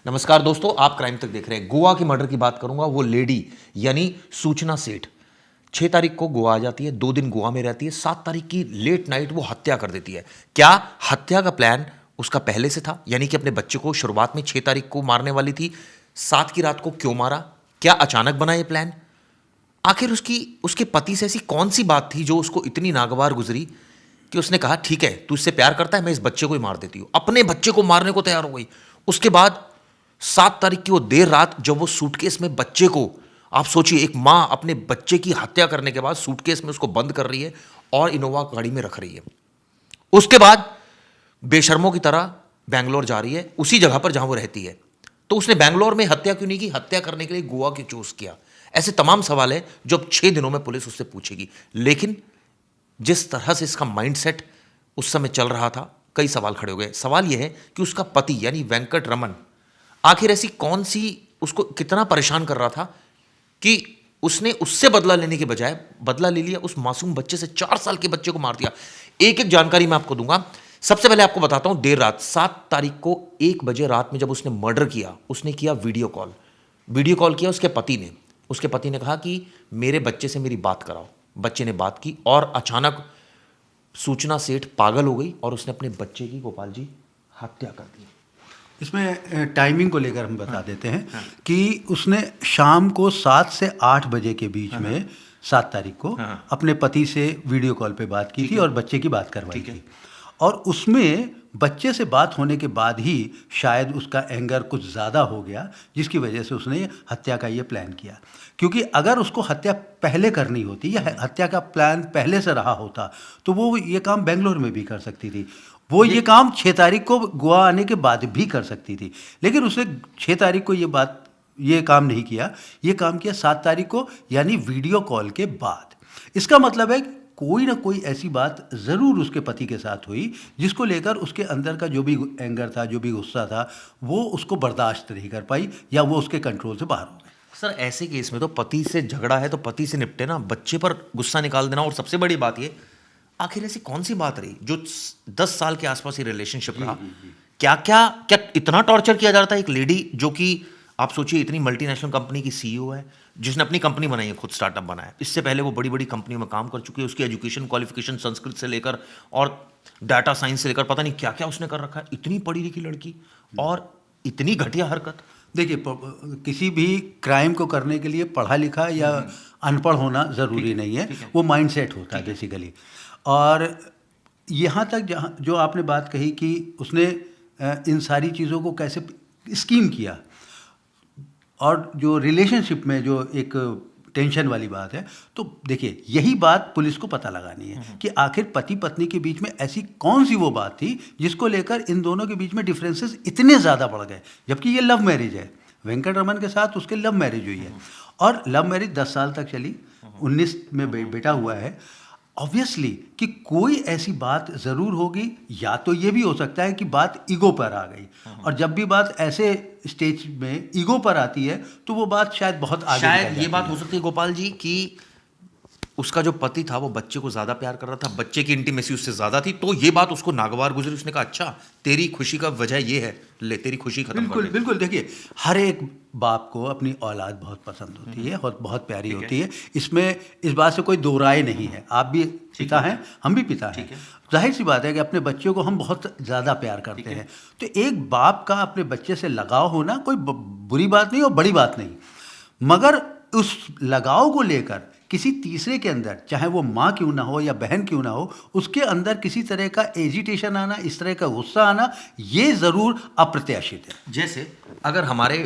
नमस्कार दोस्तों, आप क्राइम तक देख रहे हैं। गोवा के मर्डर की बात करूंगा। वो लेडी यानी सूचना सेठ 6 तारीख को गोवा आ जाती है, 2 दिन गोवा में रहती है। 7 तारीख की लेट नाइट वो हत्या कर देती है। क्या हत्या का प्लान उसका पहले से था? यानी कि अपने बच्चे को शुरुआत में 6 तारीख को मारने वाली थी। 7 की रात को क्यों मारा? क्या अचानक बना ये प्लान? आखिर उसके पति से ऐसी कौन सी बात थी जो उसको इतनी नागवार गुजरी कि उसने कहा ठीक है, तू इससे प्यार करता है, मैं इस बच्चे को ही मार देती हूं। अपने बच्चे को मारने को तैयार हो गई। उसके बाद 7 तारीख की वो देर रात जब वो सूटकेस में बच्चे को, आप सोचिए एक मां अपने बच्चे की हत्या करने के बाद सूटकेस में उसको बंद कर रही है और इनोवा गाड़ी में रख रही है। उसके बाद बेशर्मों की तरह बैंगलोर जा रही है, उसी जगह पर जहां वो रहती है। तो उसने बैंगलोर में हत्या क्यों नहीं की? हत्या करने के लिए गोवा क्यों चूज किया? ऐसे तमाम सवाल है जो अब 6 दिनों में पुलिस उससे पूछेगी। लेकिन जिस तरह से इसका माइंडसेट उस समय चल रहा था, कई सवाल खड़े हो गए। सवाल यह है कि उसका पति यानी वेंकट रमन आखिर ऐसी कौन सी, उसको कितना परेशान कर रहा था कि उसने उससे बदला लेने के बजाय बदला ले लिया, उस मासूम बच्चे से, 4 साल के बच्चे को मार दिया। एक एक जानकारी मैं आपको दूंगा। सबसे पहले आपको बताता हूं, देर रात 7 तारीख को 1 बजे रात में जब उसने मर्डर किया, उसने किया वीडियो कॉल। वीडियो कॉल किया उसके पति ने। उसके पति ने कहा कि मेरे बच्चे से मेरी बात कराओ। बच्चे ने बात की और अचानक सूचना सेठ पागल हो गई और उसने अपने बच्चे की, गोपाल जी, हत्या कर दी। इसमें टाइमिंग को लेकर हम बता देते हैं कि उसने शाम को 7 से 8 बजे के बीच में 7 तारीख को अपने पति से वीडियो कॉल पे बात की थी और बच्चे की बात करवाई थी। और उसमें बच्चे से बात होने के बाद ही शायद उसका एंगर कुछ ज़्यादा हो गया, जिसकी वजह से उसने हत्या का ये प्लान किया। क्योंकि अगर उसको हत्या पहले करनी होती या हत्या का प्लान पहले से रहा होता तो वो ये काम बेंगलोर में भी कर सकती थी। वो ये काम 6 तारीख को गोवा आने के बाद भी कर सकती थी। लेकिन उसने 6 तारीख को ये काम नहीं किया। ये काम किया 7 तारीख को, यानी वीडियो कॉल के बाद। इसका मतलब है कोई ना कोई ऐसी बात ज़रूर उसके पति के साथ हुई जिसको लेकर उसके अंदर का जो भी एंगर था, जो भी गुस्सा था, वो उसको बर्दाश्त नहीं कर पाई या वो उसके कंट्रोल से बाहर हो गए। सर, ऐसे केस में तो पति से झगड़ा है तो पति से निपटे ना, बच्चे पर गुस्सा निकाल देना। और सबसे बड़ी बात ये, आखिर ऐसी कौन सी बात रही जो 10 साल के आसपास ये रिलेशनशिप रहा? क्या क्या क्या इतना टॉर्चर किया जा रहा था एक लेडी जो कि, आप सोचिए, इतनी मल्टीनेशनल कंपनी की सीईओ है, जिसने अपनी कंपनी बनाई है, खुद स्टार्टअप बनाया। इससे पहले वो बड़ी बड़ी कंपनियों में काम कर चुकी है। उसकी एजुकेशन क्वालिफिकेशन संस्कृत से लेकर और डाटा साइंस से लेकर पता नहीं क्या क्या उसने कर रखा है। इतनी पढ़ी लिखी लड़की और इतनी घटिया हरकत। देखिए, किसी भी क्राइम को करने के लिए पढ़ा लिखा या अनपढ़ होना ज़रूरी नहीं है। वो माइंडसेट होता है बेसिकली। और यहाँ तक जहाँ जो आपने बात कही कि उसने इन सारी चीज़ों को कैसे स्कीम किया, और जो रिलेशनशिप में जो एक टेंशन वाली बात है, तो देखिए यही बात पुलिस को पता लगानी है कि आखिर पति पत्नी के बीच में ऐसी कौन सी वो बात थी जिसको लेकर इन दोनों के बीच में डिफरेंसेस इतने ज़्यादा बढ़ गए। जबकि ये लव मैरिज है, वेंकट रमन के साथ उसके लव मैरिज हुई है और लव मैरिज 10 साल तक चली, 19 में बेटा हुआ है। ऑब्वियसली कि कोई ऐसी बात ज़रूर होगी, या तो ये भी हो सकता है कि बात ईगो पर आ गई। और जब भी बात ऐसे स्टेज में ईगो पर आती है तो वो बात शायद बहुत आगे निकल शायद ये बात जाती हो सकती है गोपाल जी कि उसका जो पति था वो बच्चे को ज्यादा प्यार कर रहा था, बच्चे की इंटीमेसी उससे ज्यादा थी, तो ये बात उसको नागवार गुजरी। उसने कहा अच्छा, तेरी खुशी का वजह ये है, ले तेरी खुशी खत्म कर बिल्कुल दे। बिल्कुल। देखिए, हर एक बाप को अपनी औलाद बहुत पसंद होती है और बहुत प्यारी होती है। इसमें इस बात से कोई दो राय नहीं है। आप भी पिता हैं, हम भी पिता हैं। जाहिर सी बात है कि अपने बच्चों को हम बहुत ज़्यादा प्यार करते हैं। तो एक बाप का अपने बच्चे से लगाव होना कोई बुरी बात नहीं और बड़ी बात नहीं। मगर उस लगाव को लेकर किसी तीसरे के अंदर, चाहे वो माँ क्यों ना हो या बहन क्यों ना हो, उसके अंदर किसी तरह का एजिटेशन आना, इस तरह का गुस्सा आना, ये ज़रूर अप्रत्याशित है। जैसे अगर हमारे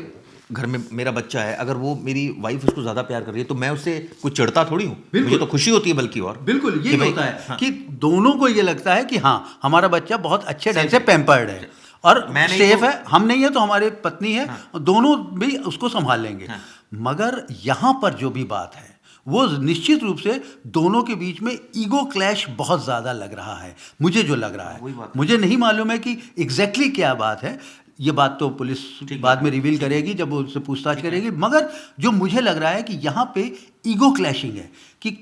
घर में मेरा बच्चा है, अगर वो मेरी वाइफ उसको ज्यादा प्यार कर रही है तो मैं उससे कुछ चिढ़ता थोड़ी हूँ, मुझे तो खुशी होती है बल्कि। और बिल्कुल यही होता है हाँ, कि दोनों को ये लगता है कि हाँ, हमारा बच्चा बहुत अच्छे ढंग से पैम्पर्ड है और सेफ है। हम नहीं है तो हमारे पत्नी है, दोनों भी उसको संभाल लेंगे। मगर यहाँ पर जो भी बात है वो निश्चित रूप से दोनों के बीच में ईगो क्लैश बहुत ज़्यादा लग रहा है, मुझे जो लग रहा है। मुझे नहीं मालूम है कि एग्जैक्टली क्या बात है। ये बात तो पुलिस बाद में रिवील करेगी जब वो उससे पूछताछ करेगी। मगर जो मुझे लग रहा है कि यहाँ पे ईगो क्लैशिंग है कि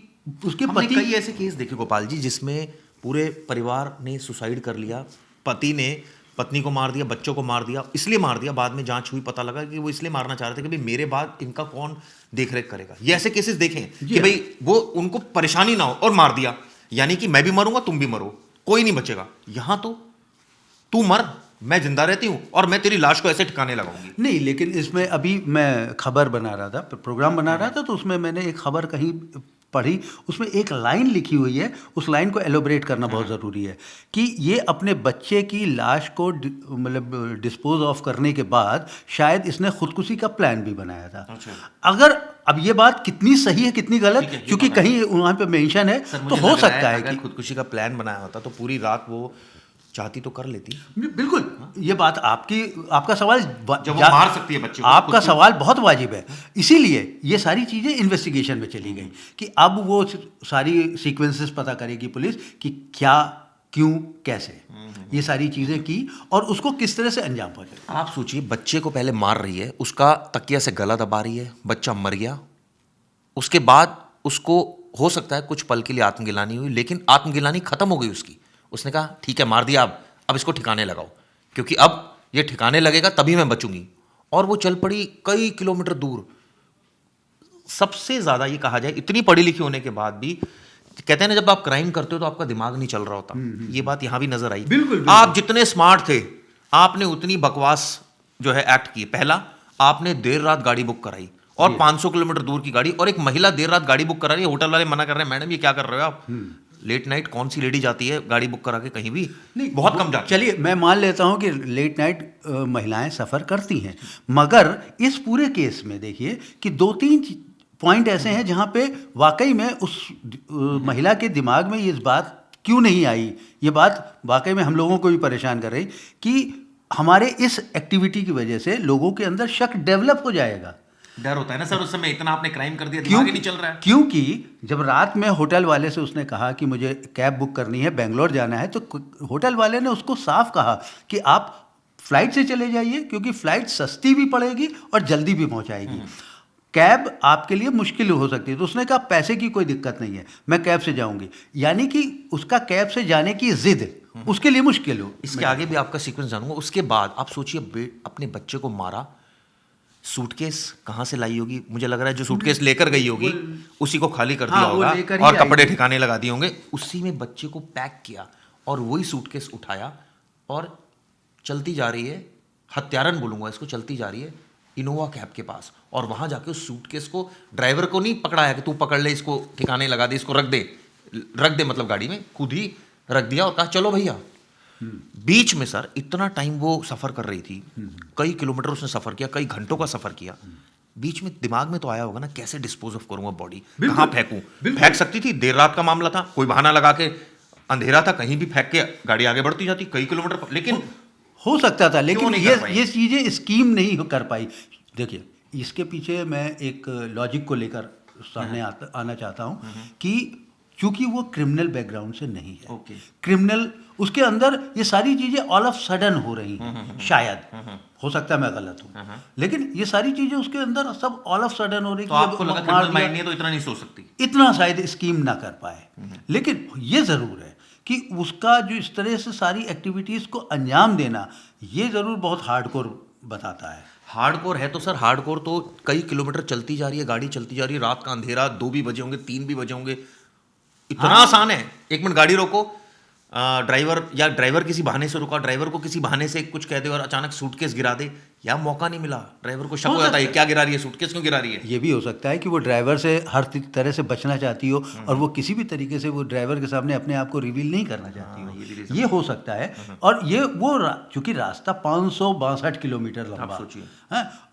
उसके पति। कई ऐसे केस देखे गोपाल जी जिसमें पूरे परिवार ने सुसाइड कर लिया, पति ने पत्नी को मार दिया, बच्चों को मार दिया, इसलिए मार दिया, बाद में जांच हुई, पता लगा कि वो इसलिए मारना चाह रहे थे कि भाई मेरे बाद इनका कौन देख रेख करेगा। ये ऐसे केसेस देखे हैं कि भाई वो उनको परेशानी ना हो और मार दिया, यानी कि मैं भी मरूंगा तुम भी मरो, कोई नहीं बचेगा। यहां तो तू मर, मैं जिंदा रहती हूं और मैं तेरी लाश को ऐसे ठिकाने लगाऊंगी। नहीं, लेकिन इसमें अभी मैं खबर बना रहा था, प्रोग्राम बना रहा था, तो उसमें मैंने एक खबर कहीं पढ़ी, उसमें एक लाइन लिखी हुई है, उस लाइन को एलोबरेट करना बहुत ज़रूरी है कि ये अपने बच्चे की लाश को मतलब डिस्पोज ऑफ करने के बाद शायद इसने खुदकुशी का प्लान भी बनाया था। अच्छा। अगर अब ये बात कितनी सही है कितनी गलत, क्योंकि कहीं वहाँ पे मेंशन है, तो हो सकता है कि खुदकुशी का प्लान बनाया होता तो पूरी रात वो चाहती तो कर लेती। बिल्कुल, ये बात आपका सवाल जब वो मार सकती है बच्चे को, आपका सवाल बहुत वाजिब है। इसीलिए ये सारी चीज़ें इन्वेस्टिगेशन में चली गई कि अब वो सारी सीक्वेंसेस पता करेगी पुलिस कि क्या, क्यों, कैसे ये सारी चीज़ें की और उसको किस तरह से अंजाम पहुंचा। आप सोचिए, बच्चे को पहले मार रही है, उसका तकिया से गला दबा रही है, बच्चा मर गया, उसके बाद उसको हो सकता है कुछ पल के लिए आत्मगिलानी हुई, लेकिन आत्मगिलानी खत्म हो गई उसकी। उसने कहा ठीक है मार दिया, अब इसको ठिकाने लगाओ, क्योंकि अब ये ठिकाने लगेगा तभी मैं बचूंगी। और वो चल पड़ी कई किलोमीटर दूर। सबसे ज्यादा ये कहा जाए, इतनी पढ़ी लिखी होने के बाद भी कहते हैं ना, जब आप क्राइम करते हो तो आपका दिमाग नहीं चल रहा होता। ये बात यहां भी नजर आई। बिल्कुल। आप जितने स्मार्ट थे, आपने उतनी बकवास जो है एक्ट की। पहला, आपने देर रात गाड़ी बुक कराई और 500 किलोमीटर दूर की गाड़ी, और एक महिला देर रात गाड़ी बुक करा रही है, होटल वाले मना कर रहे हैं, मैडम ये क्या कर रहे हो आप, लेट नाइट कौन सी लेडी जाती है गाड़ी बुक करा के कहीं भी? नहीं, बहुत कम जाती। चलिए मैं मान लेता हूं कि लेट नाइट महिलाएं सफ़र करती हैं, मगर इस पूरे केस में देखिए कि 2-3 पॉइंट ऐसे हैं जहां पे वाकई में उस महिला के दिमाग में ये बात क्यों नहीं आई, ये बात वाकई में हम लोगों को भी परेशान कर रही कि हमारे इस एक्टिविटी की वजह से लोगों के अंदर शक डेवलप हो जाएगा। डर होता है ना सर, उस समय इतना आपने क्राइम कर दिया, दिमाग ही नहीं चल रहा है। क्योंकि जब रात में होटल वाले से उसने कहा कि मुझे कैब बुक करनी है, बेंगलोर जाना है, तो होटल वाले ने उसको साफ कहा कि आप फ्लाइट से चले जाइए, क्योंकि फ्लाइट सस्ती भी पड़ेगी और जल्दी भी पहुंचाएगी। कैब आपके लिए मुश्किल हो सकती है। तो उसने कहा पैसे की कोई दिक्कत नहीं है, मैं कैब से जाऊंगी, यानी कि उसका कैब से जाने की जिद उसके लिए मुश्किल हो। इसके आगे भी आपका सीक्वेंस जानूंगा। उसके बाद आप सोचिए, अपने बच्चे को मारा, सूटकेस कहाँ से लाई होगी? मुझे लग रहा है जो सूटकेस लेकर गई होगी उसी को खाली कर दिया होगा और कपड़े ठिकाने लगा दिए होंगे। उसी में बच्चे को पैक किया और वही सूटकेस उठाया और चलती जा रही है, हत्यारन बोलूंगा इसको, चलती जा रही है इनोवा कैब के पास, और वहां जाके उस सूटकेस को, ड्राइवर को नहीं पकड़ाया कि तू पकड़ ले इसको, ठिकाने लगा दे, इसको रख दे मतलब गाड़ी में, खुद ही रख दिया और कहा चलो भैया। बीच में सर इतना टाइम वो सफर कर रही थी, कई किलोमीटर उसने सफर किया, कई घंटों का सफर किया। बीच में दिमाग में तो आया होगा ना, कैसे डिस्पोज ऑफ करूंगा बॉडी, कहां फेंकूं? फेंक सकती थी, देर रात का मामला था, कोई बहाना लगा के, अंधेरा था, कहीं भी फेंक के गाड़ी आगे बढ़ती जाती कई किलोमीटर, लेकिन हो सकता था, लेकिन ये चीजें स्कीम नहीं कर पाई। देखिए, इसके पीछे मैं एक लॉजिक को लेकर सामने आना चाहता हूं कि क्योंकि वो क्रिमिनल बैकग्राउंड से नहीं है, क्रिमिनल उसके अंदर ये सारी चीजें ऑल ऑफ सडन हो रही हैं, शायद हो सकता है मैं गलत हूं, लेकिन ये सारी चीजें उसके अंदर सब ऑल ऑफ सडन हो रही। तो आपको लगा क्रिमिनल माइंड नहीं, तो इतना नहीं सोच सकती, इतना शायद स्कीम ना कर पाए। लेकिन ये जरूर है कि उसका जो इस तरह से सारी एक्टिविटीज को अंजाम देना, ये जरूर बहुत हार्डकोर बताता है। हार्डकोर है तो सर, हार्डकोर तो कई किलोमीटर चलती जा रही है, गाड़ी चलती जा रही है, रात का अंधेरा, 2 भी बजे होंगे, 3 भी बजे होंगे, इतना आसान है, 1 मिनट गाड़ी रोको, ड्राइवर किसी बहाने से रुका, ड्राइवर को किसी बहाने से कुछ कह दे और अचानक सूटकेस गिरा दे, या मौका नहीं मिला, ड्राइवर को शक हो जाता है क्या गिरा रही है, सूटकेस क्यों गिरा रही है। ये भी हो सकता है कि वो ड्राइवर से हर तरह से बचना चाहती हो और वो किसी भी तरीके से वो ड्राइवर के सामने अपने आप को रिवील नहीं करना चाहती हो, ये हो सकता है। और ये वो चूंकि रास्ता 562 किलोमीटर लंबा,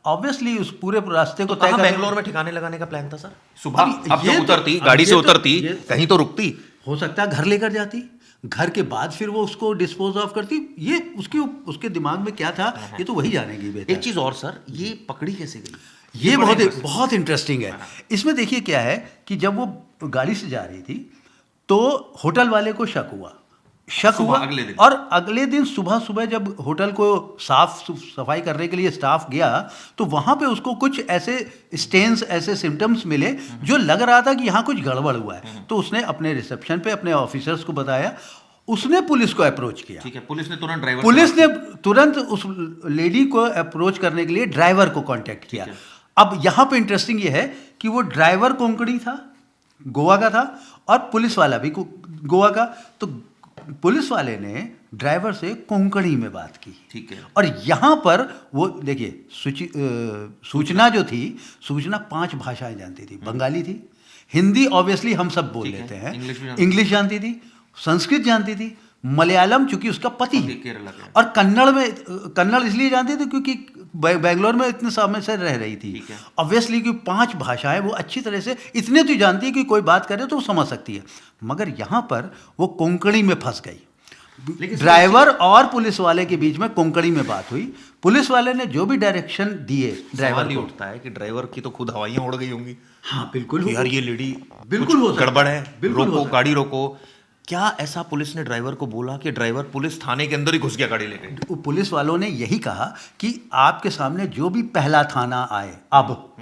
ऑब्वियसली उस पूरे रास्ते को तय बेंगलोर में ठिकाने लगाने का प्लान था सर। सुबह अब जब उतरती, गाड़ी से उतरती, कहीं तो रुकती, हो सकता है घर लेकर जाती, घर के बाद फिर वो उसको डिस्पोज ऑफ करती। ये उसके दिमाग में क्या था, ये तो वही जानेगी बेहतर। एक चीज और सर, ये पकड़ी कैसे गई, ये बहुत इंटरेस्टिंग है। इसमें देखिए क्या है कि जब वो गाड़ी से जा रही थी तो होटल वाले को शक हुआ और अगले दिन सुबह जब होटल को साफ सफाई करने के लिए स्टाफ गया तो वहां पे उसको कुछ ऐसे स्टेन्स, ऐसे सिम्टम्स मिले जो लग रहा था कि यहाँ कुछ गड़बड़ हुआ है। तो उसने अपने रिसेप्शन पे अपने ऑफिसर्स को बताया, उसने पुलिस को अप्रोच किया। ठीक है, पुलिस ने तुरंत ड्राइवर पुलिस ने तुरंत उस लेडी को अप्रोच करने के लिए ड्राइवर को कांटेक्ट किया। अब यहाँ पे इंटरेस्टिंग ये है कि वो ड्राइवर कोंकणी था, गोवा का था, और पुलिस वाला भी गोवा का। तो पुलिस वाले ने ड्राइवर से कोंकणी में बात की। ठीक है। और यहाँ पर वो देखिए सूचना जो थी, सूचना 5 भाषाएं जानती थी। बंगाली थी, हिंदी ऑब्वियसली हम सब बोल लेते हैं, इंग्लिश जानती थी, संस्कृत जानती थी, मलयालम चूंकि उसका पति है, और कन्नड़ इसलिए जानती थी क्योंकि बेंगलोर में इतने समय से रह रही थी। ऑब्वियसली कि 5 भाषाएं वो अच्छी तरह से इतने तो जानती है कि कोई बात करे तो वो समझ सकती है। मगर यहाँ पर वो कोंकणी में फंस गई। ड्राइवर और पुलिस वाले के बीच में कोंकणी में बात हुई। पुलिस वाले ने जो भी डायरेक्शन दिए ड्राइवर को, उठता है कि ड्राइवर की तो खुद हवाइयां उड़ गई होंगी। हाँ बिल्कुल, यार ये लेडी बिल्कुल गड़बड़ है, रोको, गाड़ी रोको। क्या ऐसा पुलिस ने ड्राइवर को बोला कि ड्राइवर पुलिस थाने के अंदर ही घुस गया गाड़ी लेके? पुलिस वालों ने यही कहा कि आपके सामने जो भी पहला थाना आए, अब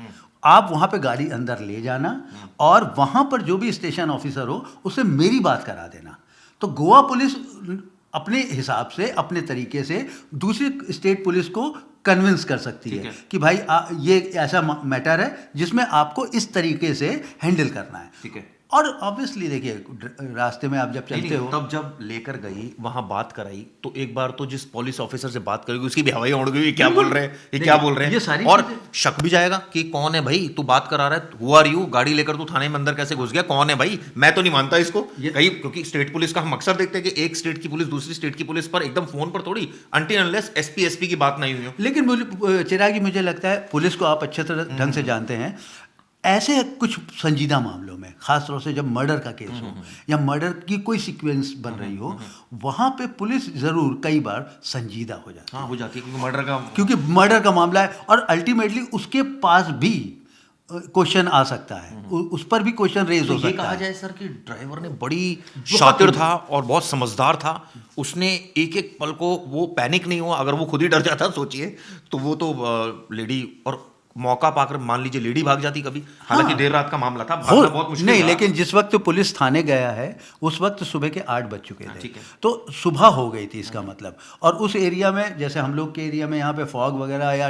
आप वहां पे गाड़ी अंदर ले जाना और वहां पर जो भी स्टेशन ऑफिसर हो उससे मेरी बात करा देना। तो गोवा पुलिस अपने हिसाब से, अपने तरीके से दूसरी स्टेट पुलिस को कन्विंस कर सकती है कि भाई ये ऐसा मैटर है जिसमें आपको इस तरीके से हैंडल करना है। ठीक है। और ऑब्वियसली देखिए रास्ते में आप जब चलते हो, तब जब लेकर गई वहां बात कराई तो एक बार तो जिस पुलिस ऑफिसर से बात करेगी उसकी भी हवाइयां उड़ गई, क्या बोल रहे हैं, ये क्या बोल रहे हैं, और शक भी जाएगा कि कौन है भाई, तू बात करा रहा है, हु आर यू, गाड़ी लेकर तू थाने में अंदर कैसे घुस गया, कौन है भाई, मैं तो नहीं मानता इसको कहीं। क्योंकि स्टेट पुलिस का हम अक्सर देखते हैं कि एक स्टेट की पुलिस दूसरी स्टेट की पुलिस पर एकदम फोन पर थोड़ी अनटिल अनलेस एसपी की बात नहीं हुई हो। लेकिन चिरागी मुझे लगता है पुलिस को आप अच्छे तरह ढंग से जानते हैं, ऐसे कुछ संजीदा मामलों में, खासतौर से जब मर्डर का केस हो या मर्डर की कोई सीक्वेंस बन रही हो, वहां पे पुलिस जरूर कई बार संजीदा हो जाती है। हाँ, हो जाती है क्योंकि मर्डर का मामला है और अल्टीमेटली उसके पास भी क्वेश्चन आ सकता है, उस पर भी क्वेश्चन रेज हो सकता है। ये कहा जाए सर कि ड्राइवर ने बड़ी शातिर था और बहुत समझदार था, उसने एक एक पल को वो पैनिक नहीं हुआ। अगर वो खुद ही डर जाता सोचिए तो वो तो लेडी, और मौका पाकर मान लीजिए लेडी भाग जाती कभी। हालांकि देर रात का मामला था, भागना बहुत मुश्किल नहीं, था। लेकिन जिस वक्त पुलिस थाने गया है उस वक्त सुबह के 8 बज चुके थे, तो सुबह हो गई थी इसका मतलब। और उस एरिया में, जैसे हम लोग के एरिया में यहाँ पे फॉग वगैरह या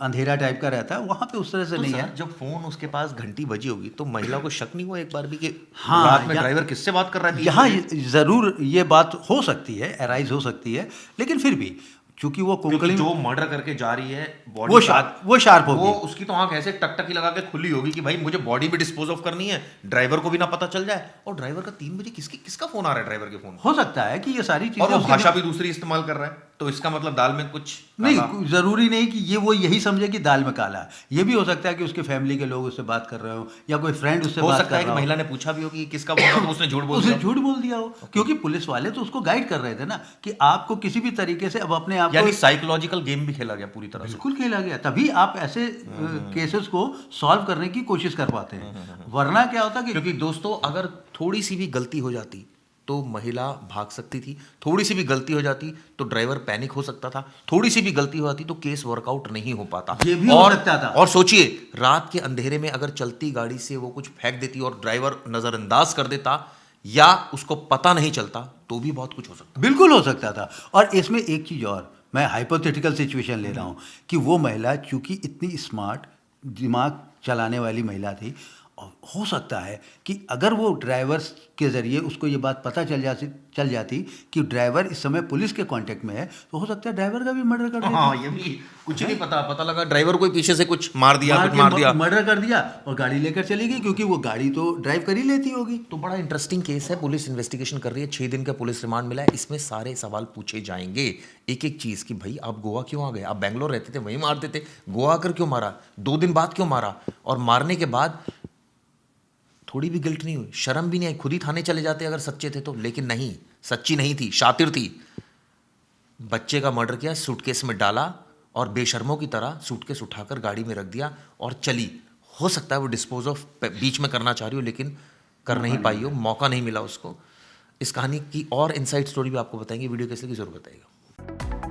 अंधेरा टाइप का रहता है, वहाँ पे उस तरह से नहीं है। जब फोन उसके पास घंटी बजी होगी तो महिला को शक नहीं हुआ एक बार भी कि हाँ, रात में ड्राइवर किससे बात कर रहा है? यहाँ जरूर ये बात हो सकती है, एराइज हो सकती है, लेकिन फिर भी क्योंकि वो कोंकणी जो मर्डर करके जा रही है वो शार्प होगी, वो उसकी तो आंख ऐसे टकटकी लगा के खुली होगी कि भाई मुझे बॉडी भी डिस्पोज ऑफ करनी है, ड्राइवर को भी ना पता चल जाए। और ड्राइवर का 3 बजे किसका फोन आ रहा है? ड्राइवर के फोन हो सकता है कि ये सारी चीजें, और वो भाषा भी दूसरी इस्तेमाल कर रहा है, तो इसका मतलब दाल में कुछ नहीं, जरूरी नहीं कि ये वो यही समझे कि दाल में काला है। ये भी हो सकता है कि उसके फैमिली के लोग उससे बात कर रहे हो या कोई फ्रेंड उससे बात कर रहा हो। कि महिला ने पूछा भी हो कि किसका फोन है, तो उसने झूठ बोल दिया हो। क्योंकि पुलिस वाले तो उसको गाइड कर रहे थे ना कि आपको किसी भी तरीके से अब अपने आप, यानी साइकोलॉजिकल गेम भी खेला गया पूरी तरह से। बिल्कुल खेला गया, तभी आप ऐसे केसेस को सॉल्व करने की कोशिश कर पाते हैं। वरना क्या होता कि, क्योंकि दोस्तों अगर थोड़ी सी भी गलती हो जाती तो महिला भाग सकती थी, थोड़ी सी भी गलती हो जाती तो ड्राइवर पैनिक हो सकता था, थोड़ी सी भी गलती हो जाती तो केस वर्कआउट नहीं हो पाता। ये भी हो सकता था। और सोचिए रात के अंधेरे में अगर चलती गाड़ी से वो कुछ फेंक देती और ड्राइवर नजरअंदाज कर देता या उसको पता नहीं चलता तो भी बहुत कुछ हो सकता। बिल्कुल हो सकता था। और इसमें एक चीज और, मैं हाइपोथेटिकल सिचुएशन ले रहा हूं कि वो महिला चूंकि इतनी स्मार्ट, दिमाग चलाने वाली महिला थी, हो सकता है कि अगर वो ड्राइवर के जरिए उसको ये बात पता चल जाती कि ड्राइवर इस समय पुलिस के कांटेक्ट में है, तो हो सकता है ड्राइवर का भी मर्डर कर दिया। हाँ, ये भी कुछ नहीं पता लगा ड्राइवर को पीछे से कुछ मार दिया, मर्डर कर दिया और गाड़ी लेकर चली गई, क्योंकि वो गाड़ी तो ड्राइव कर ही लेती होगी। तो बड़ा इंटरेस्टिंग केस है, पुलिस इन्वेस्टिगेशन कर रही है, 6 दिन का पुलिस रिमांड मिला है। इसमें सारे सवाल पूछे जाएंगे, एक एक चीज की भाई आप गोवा क्यों आ गए, आप बैंगलोर रहते थे वहीं मारते थे, गोवा आकर क्यों मारा, 2 दिन बाद क्यों मारा, और मारने के बाद थोड़ी भी गिल्ट नहीं हुई, शर्म भी नहीं आई, खुद ही थाने चले जाते अगर सच्चे थे तो। लेकिन नहीं, सच्ची नहीं थी, शातिर थी। बच्चे का मर्डर किया, सूटकेस में डाला और बेशर्मों की तरह सूटकेस उठाकर गाड़ी में रख दिया और चली। हो सकता है वो डिस्पोज ऑफ बीच में करना चाह रही हो लेकिन कर नहीं पाई हो, मौका नहीं मिला उसको। इस कहानी की और इनसाइड स्टोरी भी आपको बताएंगे, वीडियो कैसे की जरूर बताइएगा।